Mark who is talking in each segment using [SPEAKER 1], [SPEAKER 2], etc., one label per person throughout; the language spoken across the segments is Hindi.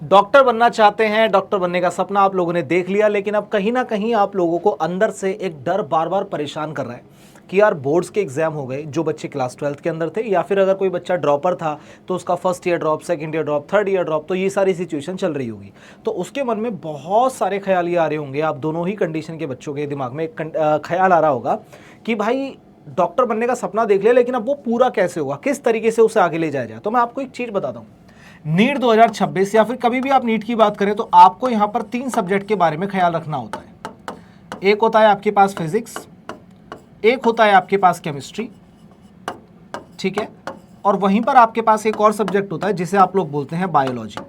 [SPEAKER 1] डॉक्टर बनना चाहते हैं, डॉक्टर बनने का सपना आप लोगों ने देख लिया, लेकिन अब कहीं ना कहीं आप लोगों को अंदर से एक डर बार बार परेशान कर रहा है कि यार बोर्ड्स के एग्जाम हो गए, जो बच्चे क्लास 12th के अंदर थे, या फिर अगर कोई बच्चा ड्रॉपर था तो उसका first year drop, second year drop, third year drop, तो ये सारी सिचुएशन चल रही होगी। तो उसके मन में बहुत सारे ख्याल ये आ रहे होंगे, आप दोनों ही कंडीशन के बच्चों के दिमाग में एक ख्याल आ रहा होगा कि भाई डॉक्टर बनने का सपना देख लिया, लेकिन अब वो पूरा कैसे होगा, किस तरीके से उसे आगे ले जाया जाए। तो मैं आपको एक चीज़ बताता हूँ, नीट 2026 या फिर कभी भी आप नीट की बात करें तो आपको यहां पर 3 सब्जेक्ट के बारे में ख्याल रखना होता है। एक होता है आपके पास फिजिक्स, एक होता है आपके पास केमिस्ट्री, ठीक है, और वहीं पर आपके पास एक और सब्जेक्ट होता है जिसे आप लोग बोलते हैं बायोलॉजी।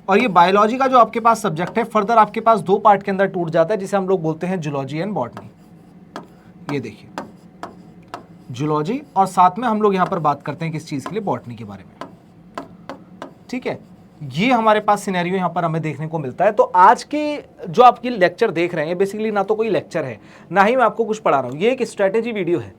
[SPEAKER 1] और ये बायोलॉजी का जो आपके पास सब्जेक्ट है फर्दर आपके पास 2 पार्ट के अंदर टूट जाता है, जिसे हम लोग बोलते हैं जूलॉजी एंड बॉटनी। ये देखिए, जूलॉजी, और साथ में हम लोग यहां पर बात करते हैं किस चीज के लिए, बॉटनी के बारे में, ठीक है। ये हमारे पास सिनेरियो यहां पर हमें देखने को मिलता है। तो आज के जो आपकी लेक्चर देख रहे हैं, बेसिकली ना तो कोई लेक्चर है, ना ही मैं आपको कुछ पढ़ा रहा हूं, ये एक स्ट्रेटेजी वीडियो है।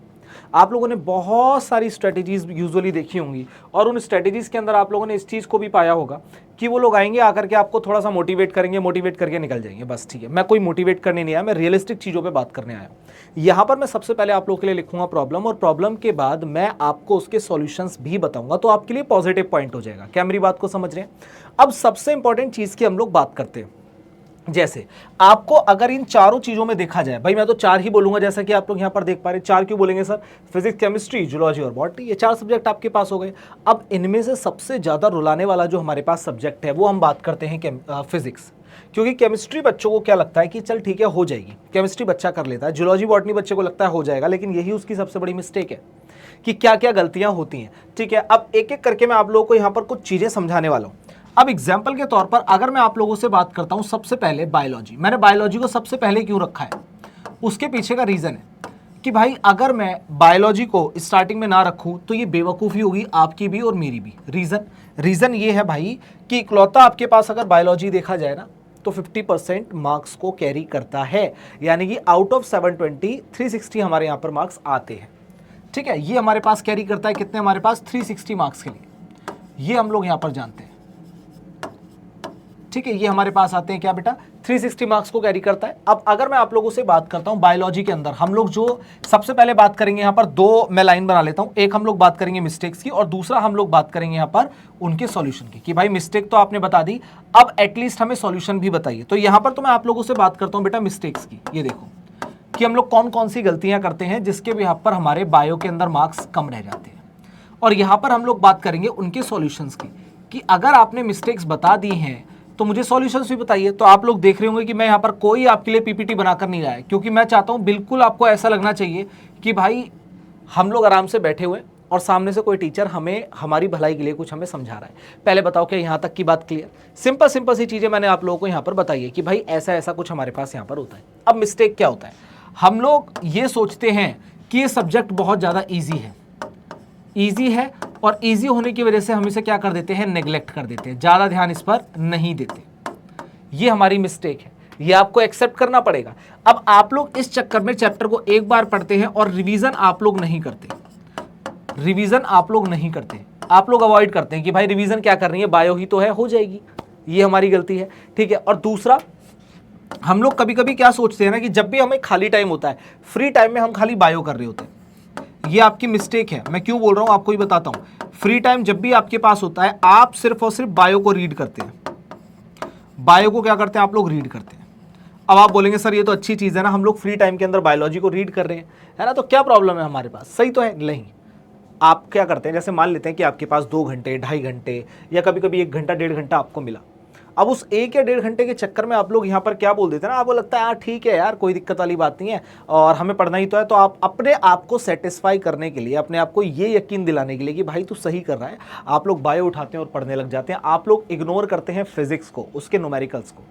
[SPEAKER 1] आप लोगों ने बहुत सारी स्ट्रेटेजीज यूजुअली देखी होंगी, और उन स्ट्रेटेजीज के अंदर आप लोगों ने इस चीज़ को भी पाया होगा कि वो लोग आएंगे, आकर के आपको थोड़ा सा मोटिवेट करेंगे, मोटिवेट करके निकल जाएंगे, बस ठीक है। मैं कोई मोटिवेट करने नहीं आया, मैं रियलिस्टिक चीज़ों पे बात करने आया हूँ। यहाँ पर मैं सबसे पहले आप लोगों के लिए लिखूंगा प्रॉब्लम, और प्रॉब्लम के बाद मैं आपको उसके सॉल्यूशंस भी बताऊंगा, तो आपके लिए पॉजिटिव पॉइंट हो जाएगा। क्या मेरी बात को समझ रहे हैं? अब सबसे इंपॉर्टेंट चीज़ की हम लोग बात करते हैं। जैसे आपको अगर इन चारों चीजों में देखा जाए, भाई मैं तो 4 ही बोलूंगा, जैसा कि आप लोग यहां पर देख पा रहे हैं। 4 क्यों बोलेंगे सर? फिजिक्स, केमिस्ट्री, जूलॉजी और बॉटनी, ये 4 सब्जेक्ट आपके पास हो गए। अब इनमें से सबसे ज्यादा रुलाने वाला जो हमारे पास सब्जेक्ट है वो हम बात करते हैं फिजिक्स, क्योंकि केमिस्ट्री बच्चों को क्या लगता है कि चल ठीक है हो जाएगी, केमिस्ट्री बच्चा कर लेता है, जूलॉजी बॉटनी बच्चे को लगता है हो जाएगा, लेकिन यही उसकी सबसे बड़ी मिस्टेक है कि क्या क्या गलतियां होती हैं, ठीक है। अब एक एक करके मैं आप लोगों को यहां पर कुछ चीजें समझाने वाला हूं। अब एग्जाम्पल के तौर पर अगर मैं आप लोगों से बात करता हूं, सबसे पहले बायोलॉजी, मैंने बायोलॉजी को सबसे पहले क्यों रखा है, उसके पीछे का रीजन है कि भाई अगर मैं बायोलॉजी को स्टार्टिंग में ना रखूं तो ये बेवकूफ़ी होगी आपकी भी और मेरी भी। रीजन ये है भाई कि इकलौता आपके पास अगर बायोलॉजी देखा जाए ना तो 50% मार्क्स को कैरी करता है, यानी कि आउट ऑफ 720 360 हमारे यहाँ पर मार्क्स आते हैं, ठीक है। ये हमारे पास कैरी करता है कितने, हमारे पास 360 मार्क्स के लिए, ये हम लोग यहाँ पर जानते हैं, ठीक है। ये हमारे पास आते हैं क्या बेटा, 360 मार्क्स को कैरी करता है। अब अगर मैं आप लोगों से बात करता हूं बायोलॉजी के अंदर, हम लोग जो सबसे पहले बात करेंगे यहां पर 2 मैं लाइन बना लेता हूं, एक हम लोग बात करेंगे मिस्टेक्स की, और दूसरा हम लोग बात करेंगे यहां पर उनके सॉल्यूशन की, कि भाई मिस्टेक तो आपने बता दी, अब एटलीस्ट हमें सॉल्यूशन भी बताइए। तो यहां पर तो मैं आप लोगों से बात करता हूं बेटा मिस्टेक्स की। ये देखो कि हम लोग कौन कौन सी गलतियां करते हैं जिसके बिहाफ पर हमारे बायो के अंदर मार्क्स कम रह जाते हैं, और यहां पर हम लोग बात करेंगे उनके सॉल्यूशंस की, कि अगर आपने मिस्टेक्स बता दी हैं तो मुझे सॉल्यूशंस भी बताइए। तो आप लोग देख रहे होंगे कि मैं यहाँ पर कोई आपके लिए पीपीटी बनाकर नहीं लाया, क्योंकि मैं चाहता हूँ बिल्कुल आपको ऐसा लगना चाहिए कि भाई हम लोग आराम से बैठे हुए और सामने से कोई टीचर हमें हमारी भलाई के लिए कुछ हमें समझा रहा है। पहले बताओ क्या यहाँ तक की बात क्लियर? सिंपल सी चीज़ें मैंने आप लोगों को यहाँ पर बताई है कि भाई ऐसा ऐसा कुछ हमारे पास यहाँ पर होता है। अब मिस्टेक क्या होता है, हम लोग ये सोचते हैं कि ये सब्जेक्ट बहुत ज़्यादा ईजी है, और इजी होने की वजह से हम इसे क्या कर देते हैं, नेग्लेक्ट कर देते हैं, ज़्यादा ध्यान इस पर नहीं देते। ये हमारी मिस्टेक है, ये आपको एक्सेप्ट करना पड़ेगा। अब आप लोग इस चक्कर में चैप्टर को एक बार पढ़ते हैं और रिवीजन आप लोग नहीं करते, आप लोग अवॉइड करते हैं कि भाई रिवीजन क्या कर रही है, बायो ही तो है, हो जाएगी। ये हमारी गलती है, ठीक है। और दूसरा, हम लोग कभी कभी क्या सोचते हैं ना कि जब भी हमें खाली टाइम होता है, फ्री टाइम में हम खाली बायो कर रहे होते हैं। ये आपकी मिस्टेक है। मैं क्यों बोल रहा हूं आपको ही बताता हूं। फ्री टाइम जब भी आपके पास होता है, आप सिर्फ और सिर्फ बायो को रीड करते हैं। बायो को क्या करते हैं आप लोग, रीड करते हैं। अब आप बोलेंगे सर ये तो अच्छी चीज है ना, हम लोग फ्री टाइम के अंदर बायोलॉजी को रीड कर रहे हैं, है ना, तो क्या प्रॉब्लम है हमारे पास, सही तो है? नहीं। आप क्या करते हैं, जैसे मान लेते हैं कि आपके पास 2 घंटे, 2.5 घंटे, या कभी कभी 1 घंटा, 1.5 घंटा आपको मिला। अब उस 1 या 1.5 घंटे के चक्कर में आप लोग यहाँ पर क्या बोल देते हैं ना, आपको लगता है यार ठीक है यार, कोई दिक्कत वाली बात नहीं है और हमें पढ़ना ही तो है। तो आप अपने आप को सेटिस्फाई करने के लिए, अपने आप को ये यकीन दिलाने के लिए कि भाई तू सही कर रहा है, आप लोग बायो उठाते हैं और पढ़ने लग जाते हैं। आप लोग इग्नोर करते हैं फिजिक्स को, उसके न्यूमेरिकल्स को।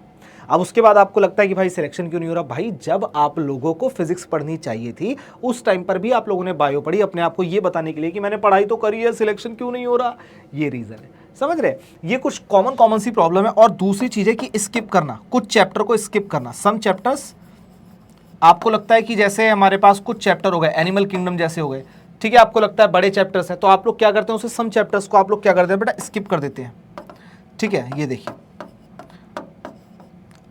[SPEAKER 1] अब उसके बाद आपको लगता है कि भाई सिलेक्शन क्यों नहीं हो रहा। भाई जब आप लोगों को फिजिक्स पढ़नी चाहिए थी उस टाइम पर भी आप लोगों ने बायो पढ़ी, अपने आप को ये बताने के लिए कि मैंने पढ़ाई तो करी है, सिलेक्शन क्यों नहीं हो रहा। ये रीजन है, समझ रहे? ये कुछ कॉमन सी प्रॉब्लम है। और दूसरी चीज है कि स्किप करना, कुछ चैप्टर को स्किप करना। सम चैप्टर्स आपको लगता है कि जैसे हमारे पास कुछ चैप्टर हो गए, एनिमल किंगडम जैसे हो गए, ठीक है, आपको लगता है बड़े चैप्टर्स हैं, तो आप लोग क्या करते हैं, उसे सम चैप्टर्स को आप लोग क्या करते हैं बेटा, स्किप कर देते हैं। ठीक है, ये देखिए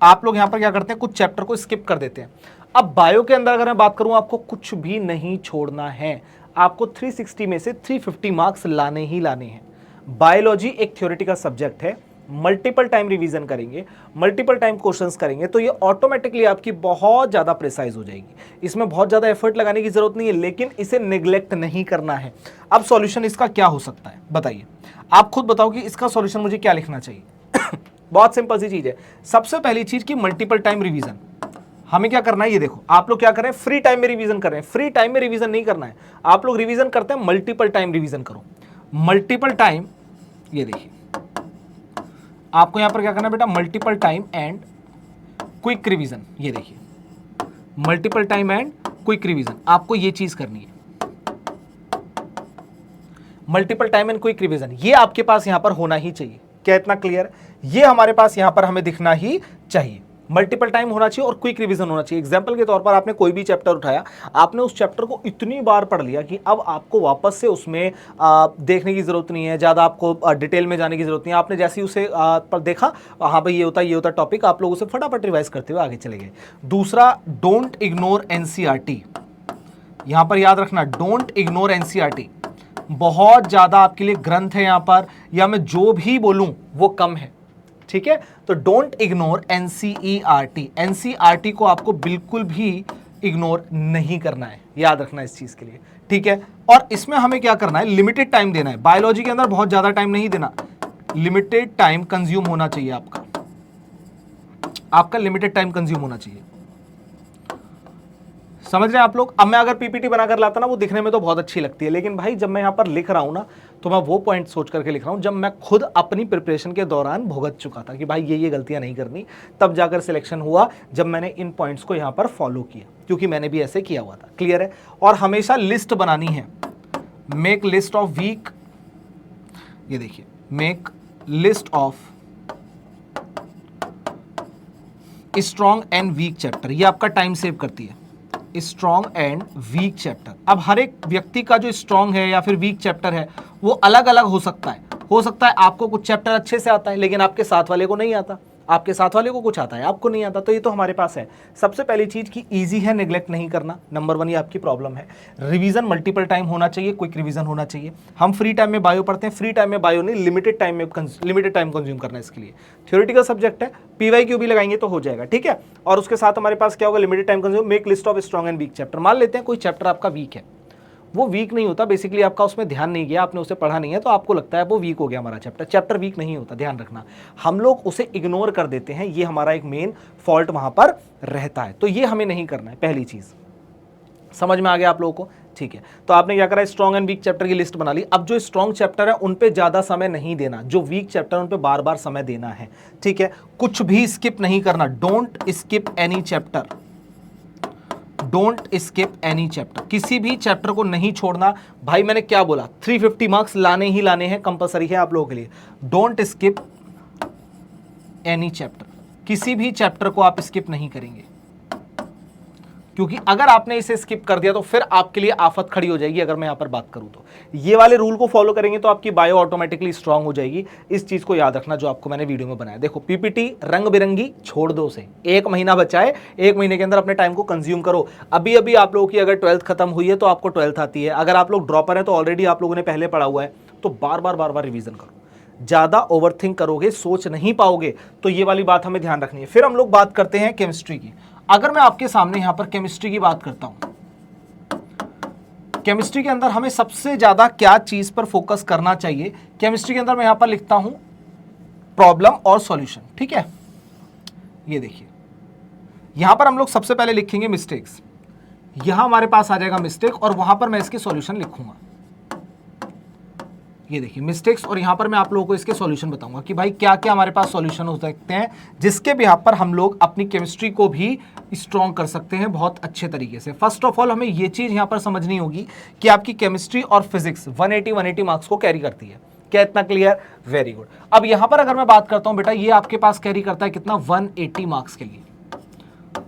[SPEAKER 1] आप लोग यहां पर क्या करते हैं, कुछ चैप्टर को स्किप कर देते हैं। अब बायो के अंदर अगर मैं बात करूं, आपको कुछ भी नहीं छोड़ना है, आपको 360 में से 350 मार्क्स लाने ही लाने हैं। बायोलॉजी एक थ्योरेटिकल सब्जेक्ट है, मल्टीपल टाइम रिवीजन करेंगे, मल्टीपल टाइम क्वेश्चंस करेंगे, तो ये ऑटोमेटिकली आपकी बहुत ज़्यादा प्रिसाइज हो जाएगी। इसमें बहुत ज़्यादा एफर्ट लगाने की जरूरत नहीं है, लेकिन इसे निग्लेक्ट नहीं करना है। अब सॉल्यूशन इसका क्या हो सकता है बताइए, आप खुद बताओ कि इसका सॉल्यूशन मुझे क्या लिखना चाहिए। बहुत सिंपल सी चीज़ है। सबसे पहली चीज़ की मल्टीपल टाइम रिवीजन। हमें क्या करना है, ये देखो आप लोग क्या कर रहे हैं, फ्री टाइम में रिवीजन कर रहे हैं। फ्री टाइम में रिवीजन नहीं करना है, आप लोग रिवीजन करते हैं, मल्टीपल टाइम रिवीजन करो। मल्टीपल टाइम, ये देखिए आपको यहां पर क्या करना है बेटा, multiple time and quick revision. ये देखिए multiple time and quick revision, आपको ये चीज करनी है। Multiple time and quick revision ये आपके पास यहां पर होना ही चाहिए। क्या इतना क्लियर? ये हमारे पास यहां पर हमें दिखना ही चाहिए। मल्टीपल टाइम होना चाहिए और क्विक रिवीजन होना चाहिए। एग्जांपल के तौर पर आपने कोई भी चैप्टर उठाया, आपने उस चैप्टर को इतनी बार पढ़ लिया कि अब आपको वापस से उसमें देखने की जरूरत नहीं है, ज़्यादा आपको डिटेल में जाने की जरूरत नहीं है। आपने जैसे ही उसे पर देखा, हाँ भाई ये होता टॉपिक, आप लोग उसे फटाफट रिवाइज करते हुए आगे चले गए। दूसरा, डोंट इग्नोर एनसीईआरटी। यहां पर याद रखना, डोंट इग्नोर एनसीईआरटी। बहुत ज़्यादा आपके लिए ग्रंथ है यहां पर, या मैं जो भी बोलूं वो कम है, ठीक है। तो डोंट इग्नोर एनसीईआरटी। एनसीईआरटी को आपको बिल्कुल भी इग्नोर नहीं करना है, याद रखना इस चीज के लिए, ठीक है। और इसमें हमें क्या करना है, लिमिटेड टाइम देना है। बायोलॉजी के अंदर बहुत ज्यादा टाइम नहीं देना, लिमिटेड टाइम कंज्यूम होना चाहिए आपका लिमिटेड टाइम कंज्यूम होना चाहिए। समझ रहे हैं आप लोग? अब मैं अगर पीपीटी बनाकर लाता ना, वो दिखने में तो बहुत अच्छी लगती है, लेकिन भाई जब मैं यहाँ पर लिख रहा हूँ ना, तो मैं वो पॉइंट सोच करके लिख रहा हूँ जब मैं खुद अपनी प्रिपरेशन के दौरान भुगत चुका था कि भाई ये गलतियां नहीं करनी। तब जाकर सिलेक्शन हुआ जब मैंने इन पॉइंट्स को यहाँ पर फॉलो किया, क्योंकि मैंने भी ऐसे किया हुआ था। क्लियर है? और हमेशा लिस्ट बनानी है, मेक लिस्ट ऑफ वीक, ये देखिए make list of strong and weak chapter. ये आपका टाइम सेव करती है, स्ट्रॉन्ग एंड वीक चैप्टर। अब हर एक व्यक्ति का जो स्ट्रॉन्ग है या फिर वीक चैप्टर है वो अलग अलग हो सकता है। हो सकता है आपको कुछ चैप्टर अच्छे से आता है लेकिन आपके साथ वाले को नहीं आता, आपके साथ वाले को कुछ आता है आपको नहीं आता। तो ये तो हमारे पास है। सबसे पहली चीज की इजी है, नेग्लेक्ट नहीं करना। नंबर 1 ये आपकी प्रॉब्लम है। रिवीजन मल्टीपल टाइम होना चाहिए, क्विक रिवीजन होना चाहिए। हम फ्री टाइम में बायो पढ़ते हैं, फ्री टाइम में बायो नहीं, लिमिटेड टाइम कंज्यूम करना है इसके लिए। थ्योरेटिकल सब्जेक्ट है, पीवाईक्यू भी लगाएंगे तो हो जाएगा, ठीक है। और उसके साथ हमारे पास क्या होगा, limited time consume, make list of strong and weak chapter. मान लेते हैं कोई चैप्टर आपका वीक है, वो वीक नहीं होता, बेसिकली आपका उसमें ध्यान नहीं गया, आपने उसे पढ़ा नहीं है, तो आपको लगता है वो वीक हो गया हमारा चैप्टर। चैप्टर वीक नहीं होता, ध्यान रखना। हम लोग उसे इग्नोर कर देते हैं, ये हमारा एक मेन फॉल्ट वहां पर रहता है। तो ये हमें नहीं करना है, पहली चीज। समझ में आ गया आप लोगों को? ठीक है। तो आपने क्या करा, स्ट्रॉन्ग एंड वीक चैप्टर की लिस्ट बना ली। अब जो स्ट्रॉन्ग चैप्टर है उन पे ज्यादा समय नहीं देना, जो वीक चैप्टर उन पे बार बार समय देना है, ठीक है। कुछ भी स्किप नहीं करना, don't skip any chapter, don't skip any chapter. किसी भी चैप्टर को नहीं छोड़ना। भाई मैंने क्या बोला, 350 मार्क्स लाने ही लाने हैं, कंपलसरी है आप लोगों के लिए। डोंट स्किप एनी चैप्टर, किसी भी चैप्टर को आप स्किप नहीं करेंगे, क्योंकि अगर आपने इसे स्किप कर दिया तो फिर आपके लिए आफत खड़ी हो जाएगी। अगर मैं यहां पर बात करूं तो ये वाले रूल को फॉलो करेंगे तो आपकी बायो ऑटोमेटिकली स्ट्रांग हो जाएगी। इस चीज को याद रखना जो आपको मैंने वीडियो में बनाया। देखो पीपीटी रंग बिरंगी छोड़ दो उसे, 1 महीना बचा है, 1 महीने के अंदर अपने टाइम को कंज्यूम करो। अभी अभी आप लोगों की अगर 12th खत्म हुई है तो आपको 12th आती है, अगर आप लोग ड्रॉपर है तो ऑलरेडी आप लोगों ने पहले पढ़ा हुआ है, तो बार बार रिवीजन करो। ज्यादा ओवरथिंक करोगे, सोच नहीं पाओगे, तो ये वाली बात हमें ध्यान रखनी है। फिर हम लोग बात करते हैं केमिस्ट्री की। अगर मैं आपके सामने यहां पर केमिस्ट्री की बात करता हूं, केमिस्ट्री के अंदर हमें सबसे ज्यादा क्या चीज पर फोकस करना चाहिए, केमिस्ट्री के अंदर मैं यहां पर लिखता हूं प्रॉब्लम और सॉल्यूशन, ठीक है। ये देखिए यहां पर हम लोग सबसे पहले लिखेंगे मिस्टेक्स। यहां हमारे पास आ जाएगा मिस्टेक और वहां पर मैं इसके सॉल्यूशन लिखूंगा। ये देखिए मिस्टेक्स, और यहां पर मैं आप लोगों को इसके सॉल्यूशन बताऊंगा कि भाई क्या क्या हमारे पास सॉल्यूशन हो सकते हैं, जिसके बिहाफ पर हम लोग अपनी केमिस्ट्री को भी स्ट्रॉन्ग कर सकते हैं बहुत अच्छे तरीके से। फर्स्ट ऑफ ऑल हमें ये चीज यहां पर समझनी होगी कि आपकी केमिस्ट्री और फिजिक्स 180 मार्क्स को कैरी करती है। क्या इतना क्लियर? Very good. अब यहां पर अगर मैं बात करता हूं बेटा, ये आपके पास कैरी करता है कितना, 180 मार्क्स के लिए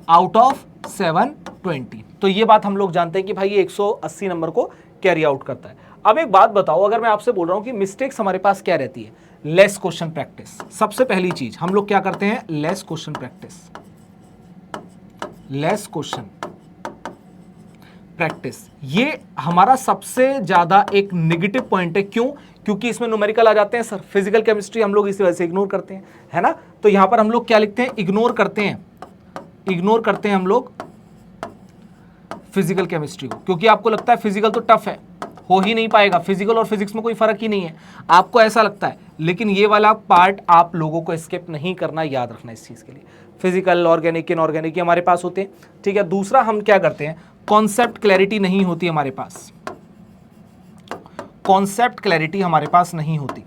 [SPEAKER 1] आउट ऑफ 720। तो ये बात हम लोग जानते हैं कि भाई ये 180 नंबर को कैरी आउट करता है। अब एक बात बताओ, अगर मैं आपसे बोल रहा हूं कि मिस्टेक्स हमारे पास क्या रहती है, लेस क्वेश्चन प्रैक्टिस। सबसे पहली चीज हम लोग क्या करते हैं, less question practice. Less question practice ये हमारा सबसे ज्यादा एक नेगेटिव पॉइंट है। क्यों? क्योंकि इसमें न्यूमेरिकल आ जाते हैं सर, फिजिकल केमिस्ट्री हम लोग इसी वजह से इग्नोर करते हैं, है ना। तो यहां पर हम लोग क्या लिखते हैं, इग्नोर करते हैं हम लोग फिजिकल केमिस्ट्री को, क्योंकि आपको लगता है फिजिकल तो टफ है, हो ही नहीं पाएगा, फिजिकल और फिजिक्स में कोई फर्क ही नहीं है, आपको ऐसा लगता है। लेकिन ये वाला पार्ट आप लोगों को स्किप नहीं करना, याद रखना इस चीज के लिए। फिजिकल, ऑर्गेनिक, इनऑर्गेनिक हमारे पास होते हैं, ठीक है। दूसरा हम क्या करते हैं, कॉन्सेप्ट क्लैरिटी नहीं होती हमारे पास, कॉन्सेप्ट क्लैरिटी हमारे पास नहीं होती,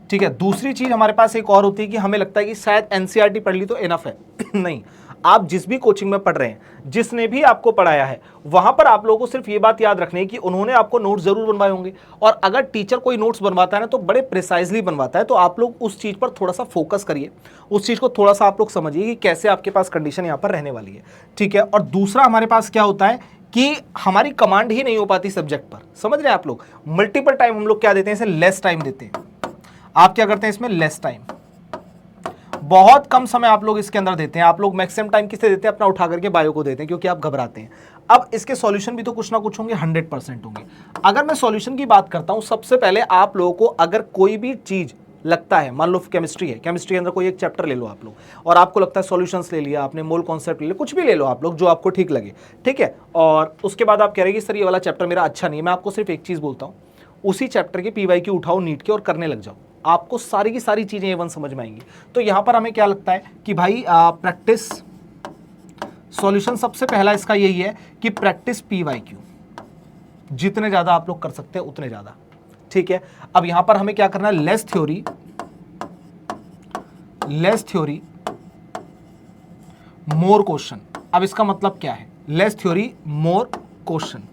[SPEAKER 1] ठीक है। दूसरी चीज हमारे पास एक और होती है कि हमें लगता है कि शायद एनसीईआरटी पढ़ ली तो इनफ है नहीं, आप जिस भी कोचिंग में पढ़ रहे हैं, जिसने भी आपको पढ़ाया है, वहां पर आप लोगों को सिर्फ ये बात याद रखनी है कि उन्होंने आपको नोट्स जरूर बनवाए होंगे, और अगर टीचर कोई नोट्स बनवाता है ना तो बड़े प्रिसाइजली बनवाता है। तो आप लोग उस चीज पर थोड़ा सा फोकस करिए, उस चीज को थोड़ा सा आप लोग समझिए कि कैसे आपके पास कंडीशन यहां पर रहने वाली है, ठीक है। और दूसरा हमारे पास क्या होता है कि हमारी कमांड ही नहीं हो पाती सब्जेक्ट पर, समझ रहे हैं आप लोग। मल्टीपल टाइम हम लोग क्या देते हैं, इसे लेस टाइम देते हैं। आप क्या करते हैं इसमें, लेस टाइम, बहुत कम समय आप लोग इसके अंदर देते हैं। आप लोग मैक्सिमम टाइम किससे देते हैं, अपना उठा करके बायो को देते हैं, क्योंकि आप घबराते हैं। अब इसके सॉल्यूशन भी तो कुछ ना कुछ होंगे, 100% होंगे। अगर मैं सॉल्यूशन की बात करता हूं, सबसे पहले आप लोगों को अगर कोई भी चीज लगता है, मान लो केमिस्ट्री है, केमिस्ट्री के अंदर कोई एक चैप्टर ले लो आप लोग, और आपको लगता है सॉल्यूशंस ले लिया आपने, मोल कॉन्सेप्ट ले लिया, कुछ भी ले लो आप लोग जो आपको ठीक लगे, ठीक है। और उसके बाद आप कह रहे हैं कि सर ये वाला चैप्टर मेरा अच्छा नहीं है, मैं आपको सिर्फ एक चीज बोलता हूं, उसी चैप्टर के पीवाईक्यू उठाओ नीट के और करने लग जाओ, आपको सारी की सारी चीजें एवन समझ में आएंगी। तो यहां पर हमें क्या लगता है कि भाई प्रैक्टिस सॉल्यूशन सबसे पहला इसका यही है कि प्रैक्टिस पीवाईक्यू, जितने ज्यादा आप लोग कर सकते हैं उतने ज्यादा, ठीक है। अब यहां पर हमें क्या करना है, लेस थ्योरी मोर क्वेश्चन। अब इसका मतलब क्या है, लेस थ्योरी मोर क्वेश्चन,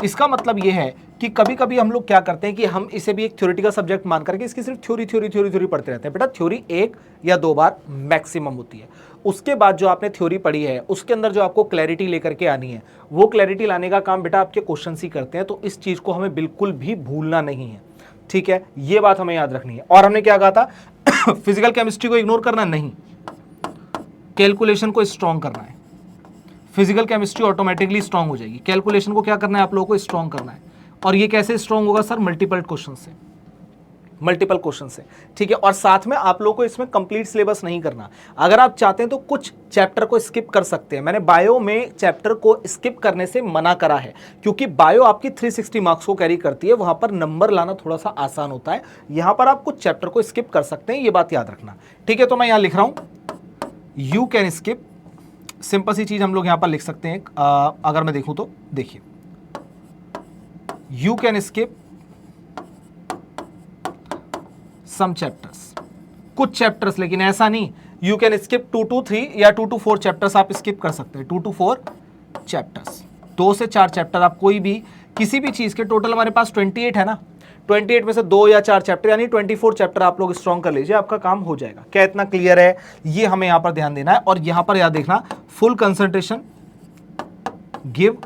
[SPEAKER 1] इसका मतलब यह है कि कभी कभी हम लोग क्या करते हैं कि हम इसे भी एक थ्योरेटिकल सब्जेक्ट मान करके इसकी सिर्फ थ्योरी पढ़ते रहते हैं। बेटा थ्योरी 1 या 2 बार मैक्सिमम होती है, उसके बाद जो आपने थ्योरी पढ़ी है उसके अंदर जो आपको क्लैरिटी लेकर के आनी है, वो क्लैरिटी लाने का काम बेटा आपके क्वेश्चंस ही करते हैं। तो इस चीज को हमें बिल्कुल भी भूलना नहीं है, ठीक है, ये बात हमें याद रखनी है। और हमने क्या कहा था फिजिकल केमिस्ट्री को इग्नोर करना नहीं, कैलकुलेशन को स्ट्रॉन्ग करना है। फिजिकल केमिस्ट्री ऑटोमेटिकली स्ट्रॉन्ग हो जाएगी, कैलकुलेशन को क्या करना है आप लोगों को, स्ट्रॉन्ग करना है। और ये कैसे स्ट्रॉन्ग होगा सर, मल्टीपल क्वेश्चन से, ठीक है। और साथ में आप लोगों को इसमें कंप्लीट सिलेबस नहीं करना, अगर आप चाहते हैं तो कुछ चैप्टर को स्किप कर सकते हैं। मैंने बायो में चैप्टर को स्किप करने से मना करा है, क्योंकि बायो आपकी 360 मार्क्स को कैरी करती है, वहां पर नंबर लाना थोड़ा सा आसान होता है। यहां पर आप कुछ चैप्टर को स्किप कर सकते हैं, ये बात याद रखना, ठीक है। तो मैं यहां लिख रहा हूं यू कैन स्किप, सिंपल सी चीज हम लोग यहां पर लिख सकते हैं। अगर मैं देखूं तो देखिए, you can skip some chapters, कुछ चैप्टर्स, लेकिन ऐसा नहीं you can skip 2 to 3 या 2 to 4 चैप्टर्स आप स्किप कर सकते हैं। 2 to 4 चैप्टर्स, 2 से 4 चैप्टर आप कोई भी किसी भी चीज के, टोटल हमारे पास 28 है ना, 28 में से 2 या 4 चैप्टर यानी 24 चैप्टर आप लोग स्ट्रॉन्ग कर लीजिए, आपका काम हो जाएगा। क्या इतना क्लियर है, ये हमें यहां पर ध्यान देना है। और यहां पर याद देखना, full concentration, give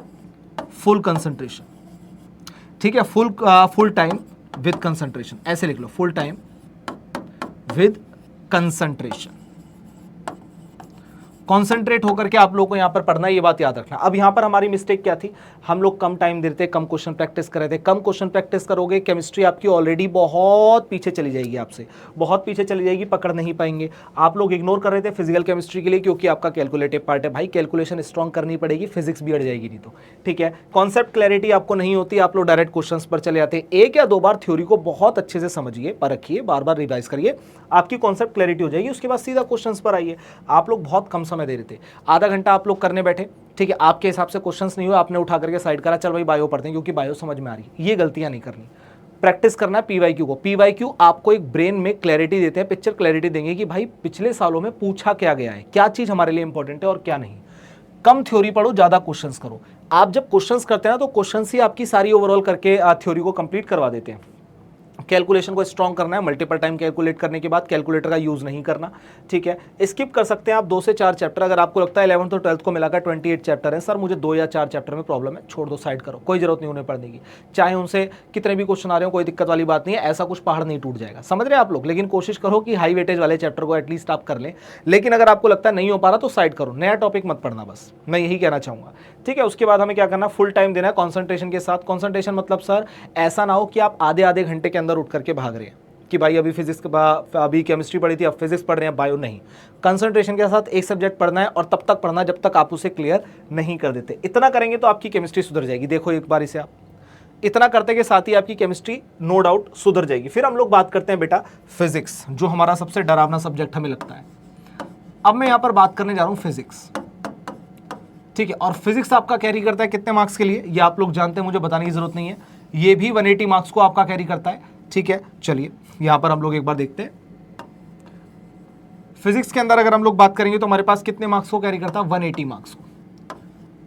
[SPEAKER 1] full concentration, ठीक है। फुल टाइम विद कंसंट्रेशन, ऐसे लिख लो, full time with concentration, concentrate होकर के आप लोगों को यहां पर पढ़ना है, ये बात याद रखना। अब यहां पर हमारी मिस्टेक क्या थी, हम लोग कम टाइम देते, कम क्वेश्चन प्रैक्टिस कर रहे थे। कम क्वेश्चन प्रैक्टिस करोगे, केमिस्ट्री आपकी ऑलरेडी बहुत पीछे चली जाएगी, आपसे बहुत पीछे चली जाएगी, पकड़ नहीं पाएंगे। आप लोग इग्नोर कर रहे थे फिजिकल केमिस्ट्री के लिए, क्योंकि आपका कैलकुलेटिव पार्ट है। भाई कैलकुलेशन स्ट्रॉन्ग करनी पड़ेगी, फिजिक्स भी अड़ जाएगी नहीं तो, ठीक है। कॉन्सेप्ट क्लैरिटी आपको नहीं होती, आप लोग डायरेक्ट क्वेश्चन पर चले जाते हैं। 1 या 2 बार थ्योरी को बहुत अच्छे से समझिए, परखिए, बार बार रिवाइज करिए, आपकी कॉन्सेप्ट क्लैरिटी हो जाएगी। उसके बाद सीधा क्वेश्चंस पर आइए। आप लोग बहुत कम समय दे रहे थे, आधा घंटा आप लोग करने बैठे, ठीक है। आपके हिसाब से क्वेश्चंस नहीं हुए, आपने उठा करके साइड करा, चल भाई बायो पढ़ते हैं क्योंकि बायो समझ में आ रही है। ये गलतियां नहीं करनी, प्रैक्टिस करना है पीवाईक्यू को। पीवाईक्यू आपको एक ब्रेन में क्लैरिटी देते हैं, पिक्चर क्लैरिटी देंगे कि भाई पिछले सालों में पूछा क्या गया है, क्या चीज हमारे लिए इंपॉर्टेंट है और क्या नहीं। कम थ्योरी पढ़ो, ज्यादा क्वेश्चंस करो। आप जब क्वेश्चंस करते हैं ना तो क्वेश्चंस ही आपकी सारी ओवरऑल करके थ्योरी को कंप्लीट करवा देते हैं। कैलकुलेशन को स्ट्रॉन्ग करना है, मल्टीपल टाइम कैलकुलेट करने के बाद कैलकुलेटर का यूज नहीं करना, ठीक है। स्किप कर सकते हैं आप 2 से 4 चैप्टर। अगर आपको लगता है 11th और 12th को मिलाकर 28 चैप्टर है, सर मुझे 2 या 4 चैप्टर में प्रॉब्लम है, छोड़ दो, साइड करो, कोई जरूरत नहीं उन्हें पढ़ने की। चाहे उनसे कितने भी क्वेश्चन आ रहे हो, कोई दिक्कत वाली बात नहीं है, ऐसा कुछ पहाड़ नहीं टूट जाएगा, समझ रहे हैं आप लोग। लेकिन कोशिश करो कि हाई वेटेज वाले चैप्टर को एटलीस्ट आप कर लें। लेकिन अगर आपको लगता है नहीं हो पा रहा तो साइड करो, नया टॉपिक मत पढ़ना, बस मैं यही कहना चाहूंगा, ठीक है। उसके बाद हमें क्या करना, फुल टाइम देना है कॉन्सेंट्रेशन के साथ। कॉन्सेंट्रेशन मतलब सर ऐसा ना हो कि आप आधे आधे घंटे के अंदर उठ करके भाग रहे हैं कि भाई अभी फिजिक्स के बाद अभी केमिस्ट्री पढ़ी थी, अब फिजिक्स पढ़ रहे हैं, बायो नहीं। कंसंट्रेशन के साथ एक सब्जेक्ट पढ़ना है और तब तक पढ़ना जब तक आप उसे क्लियर नहीं कर देते। इतना करेंगे तो आपकी केमिस्ट्री सुधर जाएगी। देखो एक बार इसे आप इतना करते के साथ ही आपकी केमिस्ट्री नो डाउट सुधर जाएगी। फिर हम लोग बात करते हैं बेटा फिजिक्स, जो हमारा सबसे डरावना सब्जेक्ट हमें लगता है। अब मैं यहां पर बात करने जा रहा हूं फिजिक्स, ठीक है। और फिजिक्स आपका कैरी करता है कितने मार्क्स के लिए, ये आप लोग जानते हैं, मुझे बताने की जरूरत नहीं है। ये भी 180 मार्क्स को आपका कैरी करता है, ठीक है। चलिए यहां पर हम लोग एक बार देखते हैं फिजिक्स के अंदर अगर हम लोग बात करेंगे तो हमारे पास कितने मार्क्स को कैरी करता है, 180 मार्क्स को,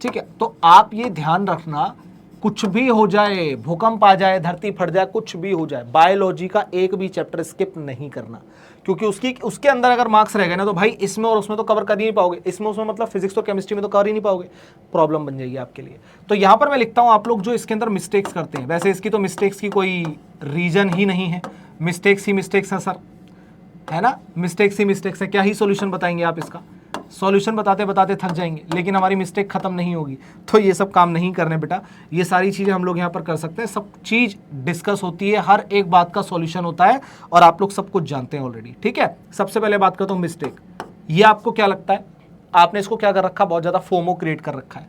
[SPEAKER 1] ठीक है। तो आप ये ध्यान रखना, कुछ भी हो जाए, भूकंप आ जाए, धरती फट जाए, कुछ भी हो जाए, बायोलॉजी का एक भी चैप्टर स्किप नहीं करना, क्योंकि उसके अंदर अगर मार्क्स रह गए ना तो भाई इसमें और उसमें तो कवर कर ही नहीं पाओगे। इसमें उसमें मतलब फिजिक्स और केमिस्ट्री में तो कर ही नहीं पाओगे, प्रॉब्लम बन जाएगी आपके लिए। तो यहां पर मैं लिखता हूं आप लोग जो इसके अंदर मिस्टेक्स करते हैं, वैसे इसकी तो मिस्टेक्स की कोई रीजन ही नहीं है, मिस्टेक्स ही मिस्टेक्स है सर, है ना, मिस्टेक्स ही मिस्टेक्स है। क्या ही सॉल्यूशन बताएंगे आप इसका, सॉल्यूशन बताते बताते थक जाएंगे, लेकिन हमारी मिस्टेक खत्म नहीं होगी। तो ये सब काम नहीं करने बेटा, ये सारी चीजें हम लोग यहाँ पर कर सकते हैं। सब चीज डिस्कस होती है, हर एक बात का सॉल्यूशन होता है और आप लोग सब कुछ जानते हैं ऑलरेडी, ठीक है। सबसे पहले बात करता हूँ मिस्टेक। ये आपको क्या लगता है, आपने इसको क्या कर रखा, बहुत ज्यादा फोमो क्रिएट कर रखा है।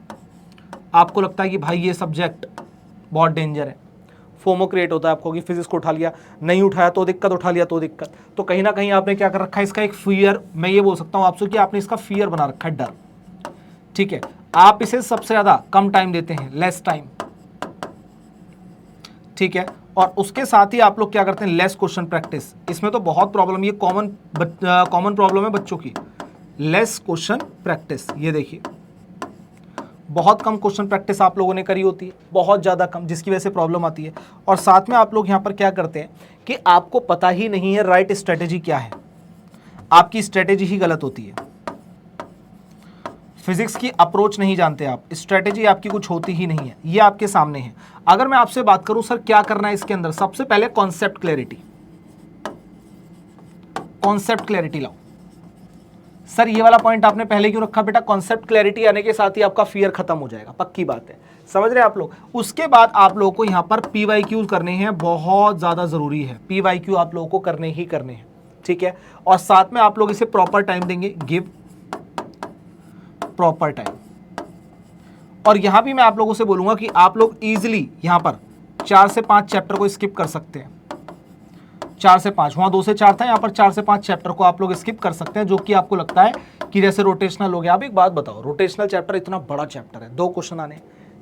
[SPEAKER 1] आपको लगता है कि भाई ये सब्जेक्ट बहुत डेंजर है, फोमो क्रिएट होता है आपको कि फिजिक्स को उठा लिया, नहीं उठाया तो दिक्कत, उठा लिया तो दिक्कत। तो कहीं ना कहीं आपने क्या कर रखा है, इसका एक फियर, मैं ये बोल सकता हूं आपसे कि आपने इसका फियर बना रखा है, डर, ठीक है। आप इसे सबसे ज्यादा कम टाइम देते हैं, लेस टाइम, ठीक है। और उसके साथ ही आप लोग क्या करते हैं, लेस क्वेश्चन प्रैक्टिस। इसमें तो बहुत प्रॉब्लम, ये कॉमन प्रॉब्लम है बच्चों की, लेस क्वेश्चन प्रैक्टिस। ये देखिए बहुत कम क्वेश्चन प्रैक्टिस आप लोगों ने करी होती है, बहुत ज़्यादा कम, जिसकी वजह से प्रॉब्लम आती है। और साथ में आप लोग यहाँ पर क्या करते हैं कि आपको पता ही नहीं है राइट स्ट्रेटेजी क्या है, आपकी स्ट्रेटेजी ही गलत होती है। फिजिक्स की अप्रोच नहीं जानते आप, स्ट्रेटेजी आपकी कुछ होती ही नहीं है। ये आपके सामने है। अगर मैं आपसे बात करूं सर क्या करना है इसके अंदर, सबसे पहले कॉन्सेप्ट क्लैरिटी, कॉन्सेप्ट क्लैरिटी लाओ। सर ये वाला पॉइंट आपने पहले क्यों रखा बेटा, कॉन्सेप्ट क्लैरिटी आने के साथ ही आपका फियर खत्म हो जाएगा, पक्की बात है, समझ रहे हैं आप लोग। उसके बाद आप लोगों को यहां पर PYQ करने हैं, बहुत ज्यादा जरूरी है, PYQ आप लोगों को करने ही करने हैं, ठीक है। और साथ में आप लोग इसे प्रॉपर टाइम देंगे, गिव प्रॉपर टाइम। और यहां भी मैं आप लोगों से बोलूंगा कि आप लोग इजिली यहां पर 4 से 5 चैप्टर को स्किप कर सकते हैं, 4 से 5, वहां 2 से 4 था, यहाँ पर 4 से 5 चैप्टर को आप लोग स्किप कर सकते हैं, जो कि आपको लगता है कि जैसे रोटेशनल हो गया। आप एक बात बताओ, रोटेशनल चैप्टर इतना बड़ा चैप्टर है, 2 क्वेश्चन आने,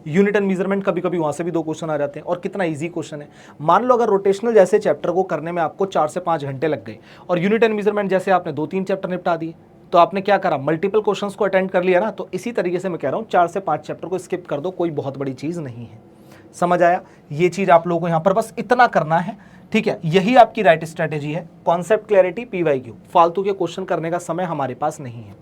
[SPEAKER 1] यूनिट एंड मेजरमेंट कभी कभी वहां से भी 2 क्वेश्चन आ जाते हैं, और कितना इजी क्वेश्चन है। मान लो अगर रोटेशनल जैसे चैप्टर को करने में आपको 4 से 5 घंटे लग गए और यूनिट एंड मेजरमेंट जैसे आपने 2-3 चैप्टर निपटा दिए, तो आपने क्या करा, मल्टीपल क्वेश्चंस को अटेंड कर लिया ना। तो इसी तरीके से मैं कह रहा हूँ 4 से 5 चैप्टर को स्किप कर दो, कोई बहुत बड़ी चीज नहीं है, समझ आया। ये चीज आप लोगों को यहां पर बस इतना करना है, ठीक है। यही आपकी राइट स्ट्रेटेजी है, कॉन्सेप्ट क्लैरिटी, PYQ। फालतू के क्वेश्चन करने का समय हमारे पास नहीं है।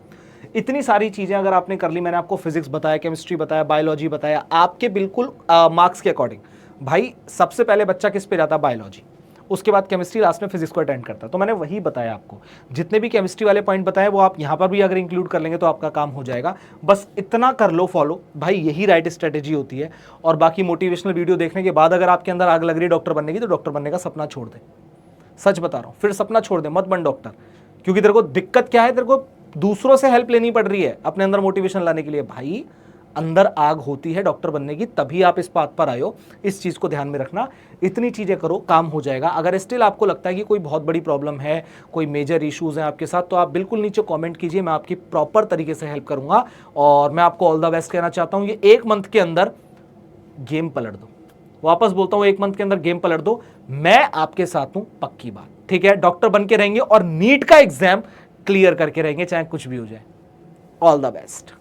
[SPEAKER 1] इतनी सारी चीजें अगर आपने कर ली, मैंने आपको फिजिक्स बताया, केमिस्ट्री बताया, बायोलॉजी बताया, आपके बिल्कुल मार्क्स के अकॉर्डिंग। भाई सबसे पहले बच्चा किस पे जाता है, बायोलॉजी, उसके बाद केमिस्ट्री, लास्ट में फिजिक्स को अटेंड करता है। तो मैंने वही बताया आपको, जितने भी केमिस्ट्री वाले पॉइंट बताए वो आप यहाँ पर भी अगर इंक्लूड कर लेंगे तो आपका काम हो जाएगा। बस इतना कर लो फॉलो, भाई यही राइट स्ट्रेटेजी होती है। और बाकी मोटिवेशनल वीडियो देखने के बाद अगर आपके अंदर आग लग रही है डॉक्टर बनने की, तो डॉक्टर बनने का सपना छोड़ दे, सच बता रहा हूँ, फिर सपना छोड़ दे, मत बन डॉक्टर। क्योंकि तेरे को दिक्कत क्या है, तेरे को दूसरों से हेल्प लेनी पड़ रही है अपने अंदर मोटिवेशन लाने के लिए। भाई अंदर आग होती है डॉक्टर बनने की, तभी आप इस बात पर आए हो, इस चीज को ध्यान में रखना। इतनी चीजें करो, काम हो जाएगा। अगर स्टिल आपको लगता है कि कोई बहुत बड़ी प्रॉब्लम है, कोई मेजर इश्यूज हैं आपके साथ, तो आप बिल्कुल नीचे कमेंट कीजिए, मैं आपकी प्रॉपर तरीके से हेल्प करूंगा। और मैं आपको ऑल द बेस्ट कहना चाहता हूं, ये 1 मंथ के अंदर गेम पलट दो, वापस बोलता हूं 1 मंथ के अंदर गेम पलट दो, मैं आपके साथ हूं, पक्की बात, ठीक है। डॉक्टर बन के रहेंगे और नीट का एग्जाम क्लियर करके रहेंगे, चाहे कुछ भी हो जाए। All the best.